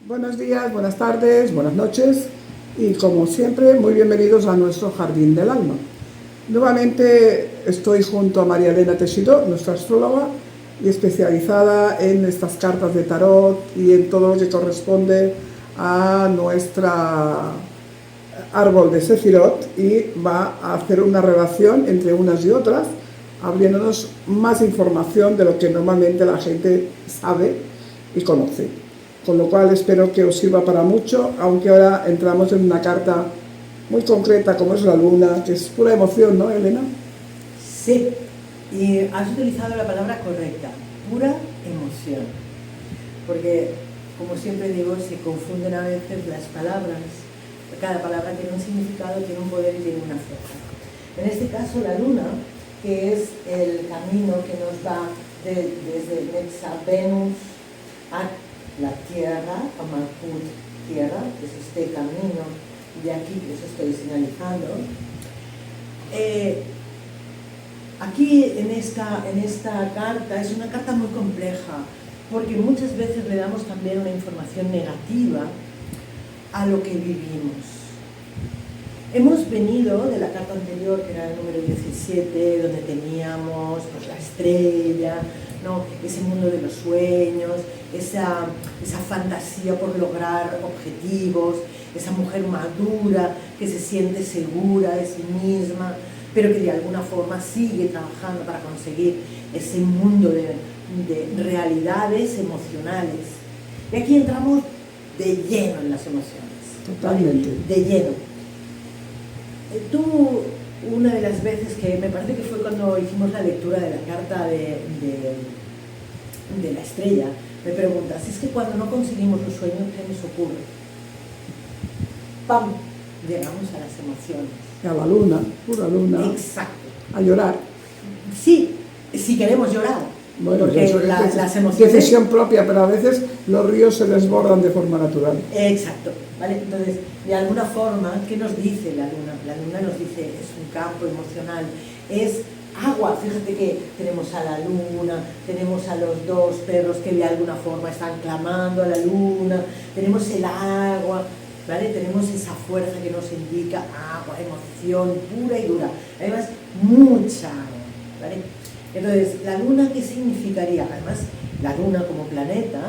Buenos días, buenas tardes, buenas noches y como siempre muy bienvenidos a nuestro Jardín del Alma. Nuevamente estoy junto a María Elena Teixidó, nuestra astróloga y especializada en estas cartas de tarot y en todo lo que corresponde a nuestra árbol de Sefirot, y va a hacer una relación entre unas y otras, abriéndonos más información de lo que normalmente la gente sabe y conoce. Con lo cual espero que os sirva para mucho, aunque ahora entramos en una carta muy concreta como es la luna, que es pura emoción, ¿no, Elena? Sí, y has utilizado la palabra correcta, pura emoción. Porque, como siempre digo, se confunden a veces las palabras. Cada palabra tiene un significado, tiene un poder y tiene una fuerza. En este caso, la luna, que es el camino que nos va desde Nexa Venus a la Tierra, a Malkut Tierra, que es este camino de aquí que os estoy señalizando. Aquí en esta carta es una carta muy compleja, porque muchas veces le damos también una información negativa a lo que vivimos. Hemos venido de la carta anterior, que era el número 17, donde teníamos pues, la estrella, ¿no? Ese mundo de los sueños, esa fantasía por lograr objetivos, esa mujer madura que se siente segura de sí misma, pero que de alguna forma sigue trabajando para conseguir ese mundo de realidades emocionales. Y aquí entramos de lleno en las emociones. Totalmente. ¿Vale? De lleno. Tú, una de las veces que me parece que fue cuando hicimos la lectura de la carta de la estrella, me preguntas, es que cuando no conseguimos los sueños, ¿qué nos ocurre? ¡Pam! Llegamos a las emociones. A la luna, pura luna. Exacto. A llorar. Sí, si queremos llorar. Bueno, porque eso las emociones... decisión propia, pero a veces los ríos se desbordan de forma natural. Exacto, ¿vale? Entonces, de alguna forma, ¿qué nos dice la luna? La luna nos dice, es un campo emocional, es agua. Fíjate que tenemos a la luna, tenemos a los dos perros que de alguna forma están clamando a la luna, tenemos el agua, ¿vale? Tenemos esa fuerza que nos indica agua, emoción pura y dura. Además, mucha agua, ¿vale? Entonces, ¿la luna qué significaría? Además, la luna como planeta,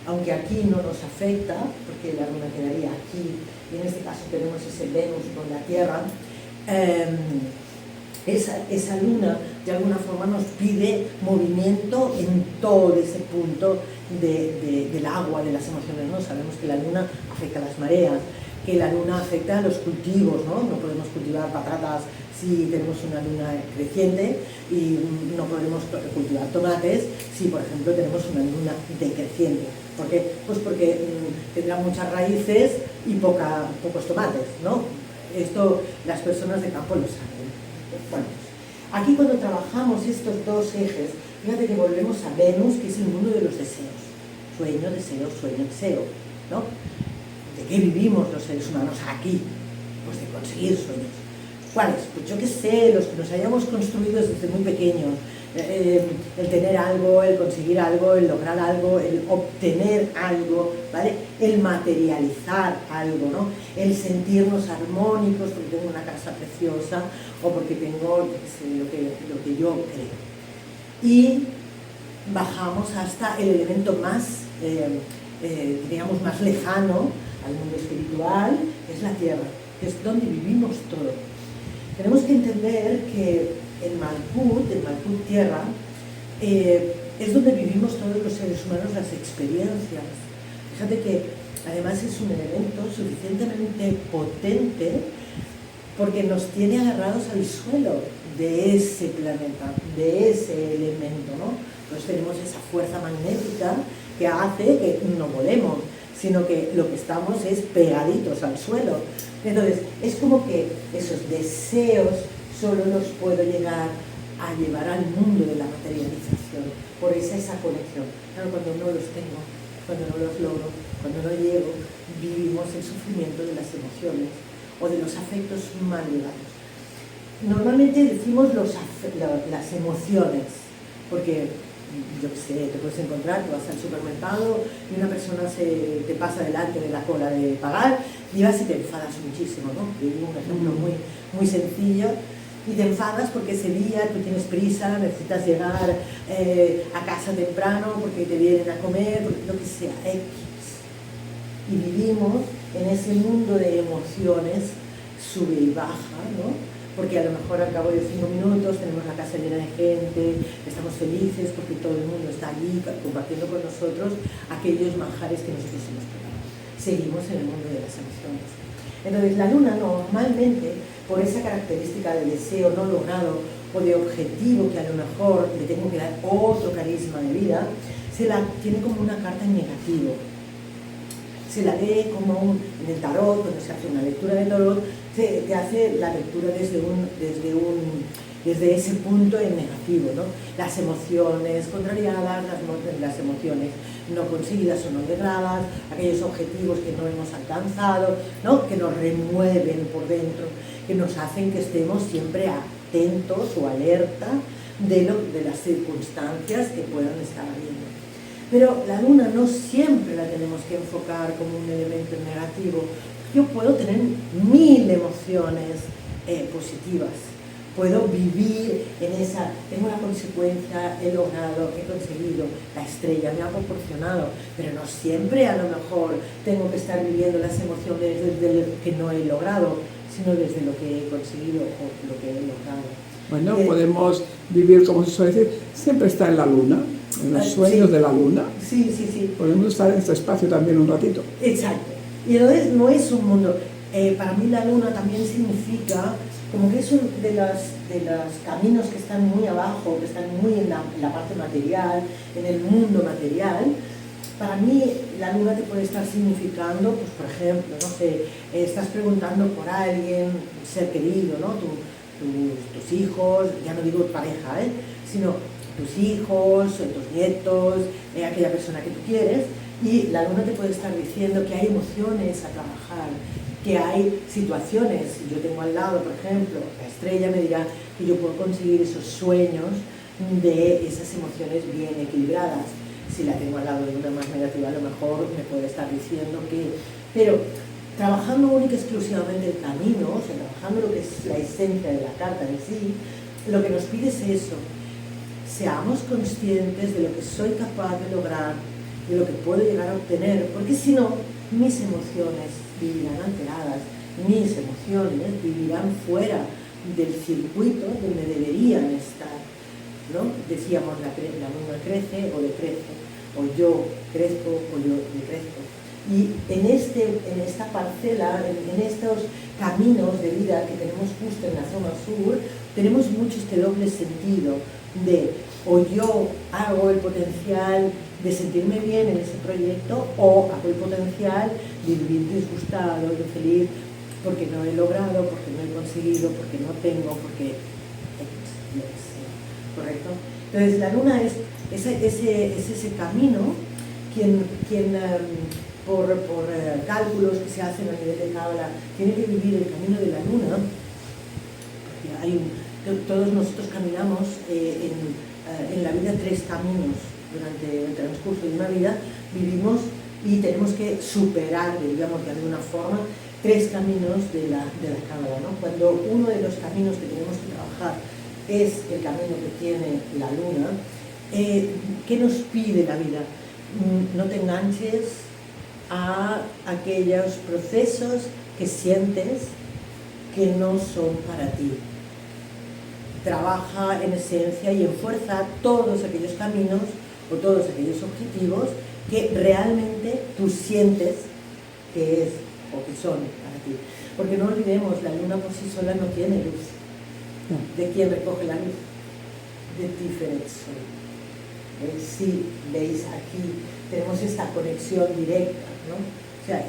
aunque aquí no nos afecta, porque la luna quedaría aquí, y en este caso tenemos ese Venus con la Tierra, esa luna de alguna forma nos pide movimiento en todo ese punto del agua, de las emociones, ¿no? Sabemos que la luna afecta a las mareas, que la luna afecta a los cultivos, ¿no? No podemos cultivar patatas si tenemos una luna creciente y no podemos cultivar tomates si, por ejemplo, tenemos una luna decreciente. ¿Por qué? Pues porque tendrá muchas raíces y pocos tomates, ¿no? Esto las personas de campo lo saben. Bueno, aquí cuando trabajamos estos dos ejes, fíjate que volvemos a Venus, que es el mundo de los deseos. Sueño, deseo, ¿no? ¿De qué vivimos los seres humanos aquí? Pues de conseguir sueños. ¿Cuáles? Pues yo qué sé, los que nos hayamos construido desde muy pequeños. El tener algo, el conseguir algo, el lograr algo, el obtener algo, ¿vale? El materializar algo, ¿no? El sentirnos armónicos porque tengo una casa preciosa o porque tengo, yo qué sé, lo que yo creo. Y bajamos hasta el elemento más, digamos, más lejano al mundo espiritual, que es la Tierra, que es donde vivimos todo. Tenemos que entender que el Malkut Tierra, es donde vivimos todos los seres humanos las experiencias. Fíjate que además es un elemento suficientemente potente porque nos tiene agarrados al suelo de ese planeta, de ese elemento, ¿no? Entonces tenemos esa fuerza magnética que hace que no volemos, sino que lo que estamos es pegaditos al suelo. Entonces, es como que esos deseos solo los puedo llegar a llevar al mundo de la materialización, por esa conexión. Claro, cuando no los tengo, cuando no los logro, cuando no llego, vivimos el sufrimiento de las emociones o de los afectos mal llevados. Normalmente decimos las emociones, porque yo qué sé, te puedes encontrar que vas al supermercado y una persona te pasa delante de la cola de pagar y vas y te enfadas muchísimo, ¿no? Te digo un ejemplo muy sencillo. Y te enfadas porque ese día tú tienes prisa, necesitas llegar a casa temprano porque te vienen a comer, porque lo que sea, X. Y vivimos en ese mundo de emociones, sube y baja, ¿no? Porque a lo mejor al cabo de 5 minutos tenemos la casa llena de gente, estamos felices porque todo el mundo está allí compartiendo con nosotros aquellos manjares que nosotros hemos preparado. Seguimos en el mundo de las emociones. Entonces la luna normalmente, por esa característica de deseo no logrado o de objetivo que a lo mejor le tengo que dar otro carisma de vida, se la tiene como una carta en negativo. Se la ve como en el tarot, cuando se hace una lectura de tarot, te hace la lectura desde ese punto en negativo, ¿no? Las emociones contrariadas, las emociones no conseguidas o no logradas, aquellos objetivos que no hemos alcanzado, ¿no? Que nos remueven por dentro, que nos hacen que estemos siempre atentos o alerta de las circunstancias que puedan estar habiendo. Pero la luna no siempre la tenemos que enfocar como un elemento negativo. Yo puedo tener 1000 emociones positivas. Puedo vivir en esa, tengo la consecuencia, he logrado, he conseguido, la estrella me ha proporcionado, pero no siempre a lo mejor tengo que estar viviendo las emociones desde lo que no he logrado, sino desde lo que he conseguido o lo que he logrado. Bueno, podemos vivir, como se suele decir, siempre está en la luna, en los sueños de la luna. Sí, sí, sí. Podemos estar en este espacio también un ratito. Exacto. Y entonces no es un mundo. Para mí la luna también significa como que es uno de los caminos que están muy abajo, que están muy en la parte material, en el mundo material. Para mí la luna te puede estar significando, pues por ejemplo, no sé, estás preguntando por alguien, un ser querido, ¿no? Tus hijos, ya no digo pareja, sino tus hijos, tus nietos, aquella persona que tú quieres, y la luna te puede estar diciendo que hay emociones a trabajar, que hay situaciones. Yo tengo al lado, por ejemplo, la estrella me dirá que yo puedo conseguir esos sueños de esas emociones bien equilibradas. Si la tengo al lado de una más negativa, a lo mejor me puede estar diciendo que... Pero trabajando única y exclusivamente el camino, o sea, trabajando lo que es la esencia de la carta en sí, lo que nos pide es eso. Seamos conscientes de lo que soy capaz de lograr, de lo que puedo llegar a obtener, porque si no, mis emociones vivirán alteradas, mis emociones vivirán fuera del circuito donde deberían estar, ¿no? Decíamos, la luna crece o decrece, o yo crezco o yo decrezco. Y en esta parcela, en estos caminos de vida que tenemos justo en la zona sur, tenemos mucho este doble sentido de o yo hago el potencial de sentirme bien en ese proyecto o hago el potencial de vivir disgustado, infeliz, porque no he logrado, porque no he conseguido, porque no tengo, porque lo que sea, ¿correcto? Entonces la luna es ese camino quien por cálculos que se hacen a nivel de Cábala tiene que vivir el camino de la luna, porque todos nosotros caminamos en la vida 3 caminos. Durante el transcurso de una vida vivimos y tenemos que superar, digamos, de alguna forma 3 caminos de la Cábala, ¿no? Cuando uno de los caminos que tenemos que trabajar es el camino que tiene la luna, ¿qué nos pide la vida? No te enganches a aquellos procesos que sientes que no son para ti. Trabaja en esencia y en fuerza todos aquellos caminos o todos aquellos objetivos que realmente tú sientes que es o que son para ti. Porque no olvidemos, la luna por sí sola no tiene luz. ¿De quién recoge la luz? De Tiferet Sol. Si veis aquí, tenemos esta conexión directa, ¿no? O sea,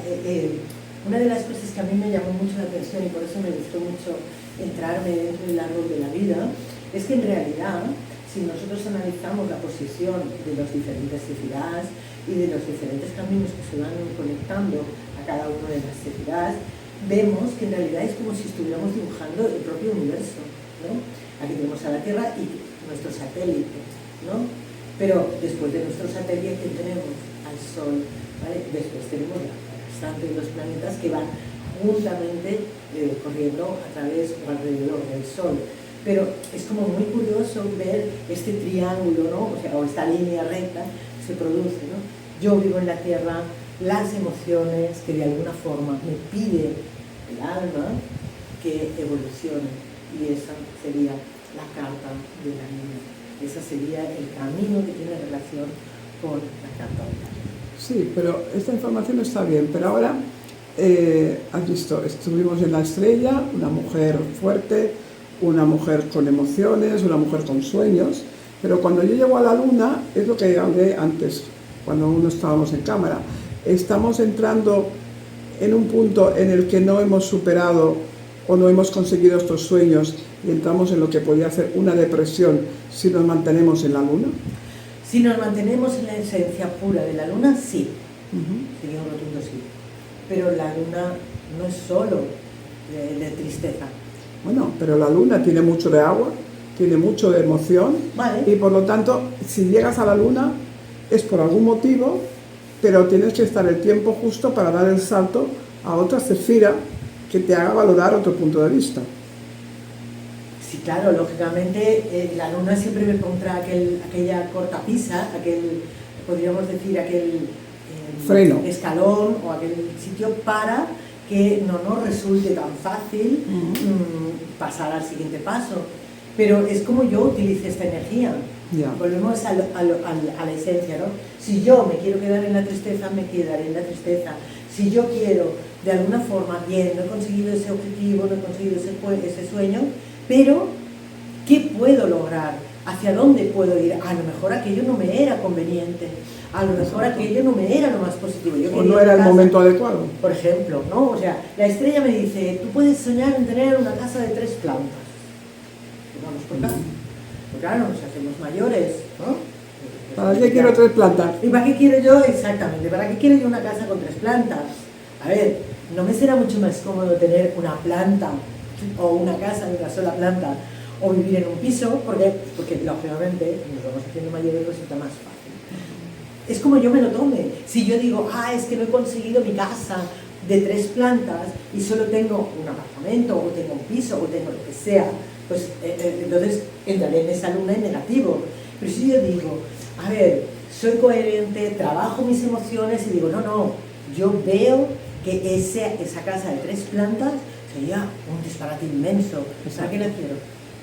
una de las cosas que a mí me llamó mucho la atención y por eso me gustó mucho entrarme dentro del árbol de la vida, es que en realidad, si nosotros analizamos la posición de los diferentes sefirás y de los diferentes caminos que se van conectando a cada una de las sefirás, vemos que en realidad es como si estuviéramos dibujando el propio universo, ¿no? Aquí tenemos a la Tierra y nuestro satélite, ¿no? Pero después de nuestro satélite tenemos al Sol, ¿vale? Después tenemos la constante de los planetas que van juntamente corriendo a través o alrededor del Sol. Pero es como muy curioso ver este triángulo, ¿no? O esta línea recta que se produce, ¿no? Yo vivo en la Tierra, las emociones que de alguna forma me pide el alma que evolucione, y esa sería la carta de la niña. Ese sería el camino que tiene relación con la carta de la niña. Sí, pero esta información está bien, pero ahora has visto, estuvimos en la estrella, una mujer fuerte, una mujer con emociones, una mujer con sueños, pero cuando yo llego a la luna, es lo que hablé antes, cuando no estábamos en cámara, estamos entrando en un punto en el que no hemos superado o no hemos conseguido estos sueños y entramos en lo que podría ser una depresión si nos mantenemos en la luna. Si nos mantenemos en la esencia pura de la luna, sí, sería un rotundo sí. Pero la luna no es solo de tristeza. Bueno, pero la luna tiene mucho de agua, tiene mucho de emoción, vale. Y por lo tanto, si llegas a la luna es por algún motivo, pero tienes que estar el tiempo justo para dar el salto a otra cefira que te haga valorar otro punto de vista. Sí, claro, lógicamente la luna siempre me pondrá aquella cortapisa, podríamos decir, aquel freno, escalón o aquel sitio para que no nos resulte tan fácil pasar al siguiente paso. Pero es como yo utilice esta energía. Yeah. Volvemos a la esencia, ¿no? Si yo me quiero quedar en la tristeza, me quedaré en la tristeza. Si yo quiero, de alguna forma, bien, no he conseguido ese objetivo, no he conseguido ese sueño, pero ¿qué puedo lograr? ¿Hacia dónde puedo ir? A lo mejor aquello no me era conveniente, a lo mejor aquello no me era lo más positivo. O no era el momento adecuado. Por ejemplo, ¿no? O sea, la estrella me dice, tú puedes soñar en tener una casa de 3 plantas. Pues vamos por acá. Pues claro, nos hacemos mayores, ¿no? ¿Para qué quiero 3 plantas? ¿Y para qué quiero yo? Exactamente, ¿para qué quiero yo una casa con 3 plantas? A ver, ¿no me será mucho más cómodo tener una planta o una casa de una sola planta o vivir en un piso? Porque lógicamente nos vamos haciendo mayores, resulta más fácil. Es como yo me lo tome. Si yo digo, es que no he conseguido mi casa de 3 plantas y solo tengo un apartamento o tengo un piso o tengo lo que sea, pues entonces entraré en esa luna en negativo. Pero si yo digo, a ver, soy coherente, trabajo mis emociones y digo, no, yo veo que esa casa de 3 plantas sería un disparate inmenso. ¿Para qué la quiero?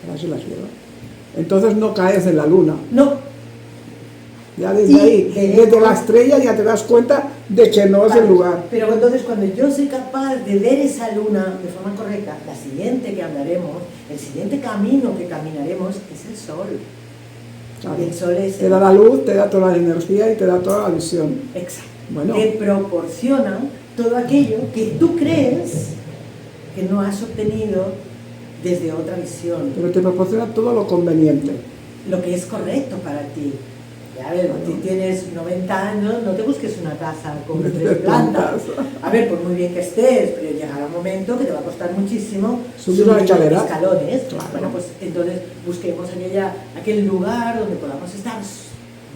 Para eso la quiero. Entonces no caes en la luna. No. Ya desde ahí, desde la estrella ya te das cuenta de que no es el lugar. Pero entonces cuando yo soy capaz de ver esa luna de forma correcta, la siguiente que hablaremos, el siguiente camino que caminaremos es el sol. Claro. Y el sol es te da la luz, te da toda la energía y te da toda la visión. Exacto. Bueno. Te proporciona todo aquello que tú crees que no has obtenido desde otra visión. Pero te proporciona todo lo conveniente. Lo que es correcto para ti. A ver, si tienes 90 años, no te busques una casa con 3 plantas. A ver, por muy bien que estés, pero llegará un momento que te va a costar muchísimo subir la escalera. Escalones. Claro. Bueno, pues entonces busquemos aquel lugar donde podamos estar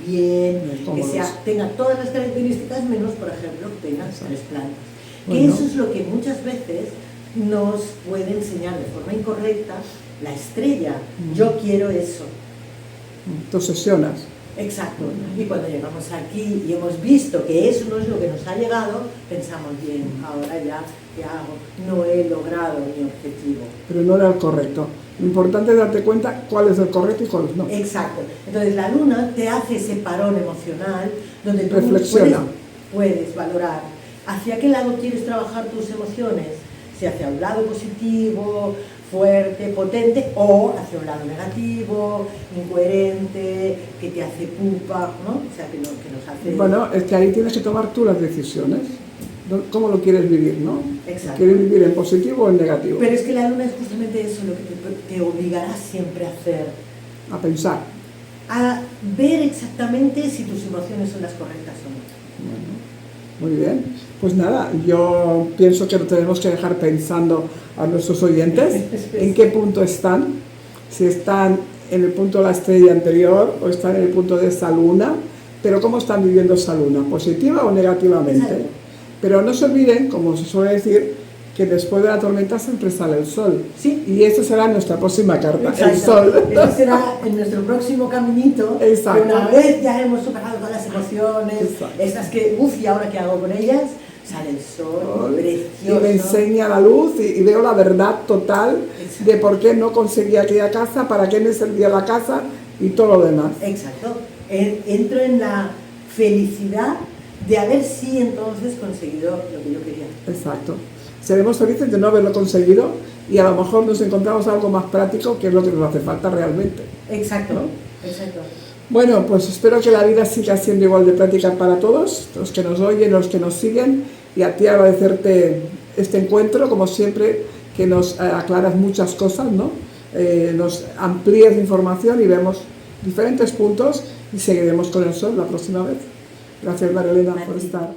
bien, que tenga todas las características, menos, por ejemplo, que tenga 3 plantas. Bueno. Que eso es lo que muchas veces nos puede enseñar de forma incorrecta la estrella. Yo quiero eso. Te obsesionas. Exacto. Y cuando llegamos aquí y hemos visto que eso no es lo que nos ha llegado, pensamos, bien, ahora ya, ¿qué hago? No he logrado mi objetivo. Pero no era el correcto. Lo importante es darte cuenta cuál es el correcto y cuál no. Exacto. Entonces la luna te hace ese parón emocional donde tú puedes valorar hacia qué lado quieres trabajar tus emociones, si hacia un lado positivo, fuerte, potente, o hacia un lado negativo, incoherente, que te hace pupa, ¿no? O sea, que nos hace... Bueno, es que ahí tienes que tomar tú las decisiones. ¿Cómo lo quieres vivir, no? Exacto. ¿Quieres vivir en positivo o en negativo? Pero es que la luna es justamente eso, lo que te obligará siempre a hacer. A pensar. A ver exactamente si tus emociones son las correctas o no. Bueno, muy bien. Pues nada, yo pienso que lo tenemos que dejar pensando a nuestros oyentes en qué punto están, si están en el punto de la estrella anterior o están en el punto de esa luna, pero ¿cómo están viviendo esa luna? ¿Positiva o negativamente? Exacto. Pero no se olviden, como se suele decir, que después de la tormenta siempre sale el sol. Sí. Y esta será nuestra próxima carta, el Exacto. sol. Eso será en nuestro próximo caminito. Exacto. Que una vez ya hemos superado todas las emociones, Exacto. estas que, ¿y ahora qué hago con ellas? Sale el sol, Y precioso. me enseña la luz y veo la verdad total Exacto. de por qué no conseguía aquella casa, para qué me servía la casa y todo lo demás. Exacto. Entro en la felicidad de haber sí entonces conseguido lo que yo quería. Exacto. Seremos felices de no haberlo conseguido y a lo mejor nos encontramos algo más práctico, que es lo que nos hace falta realmente. Exacto. ¿No? Exacto. Bueno, pues espero que la vida siga siendo igual de práctica para todos, los que nos oyen, los que nos siguen, y a ti agradecerte este encuentro, como siempre, que nos aclaras muchas cosas, ¿no? Nos amplías información y vemos diferentes puntos y seguiremos con el sol la próxima vez. Gracias, María Elena, por estar.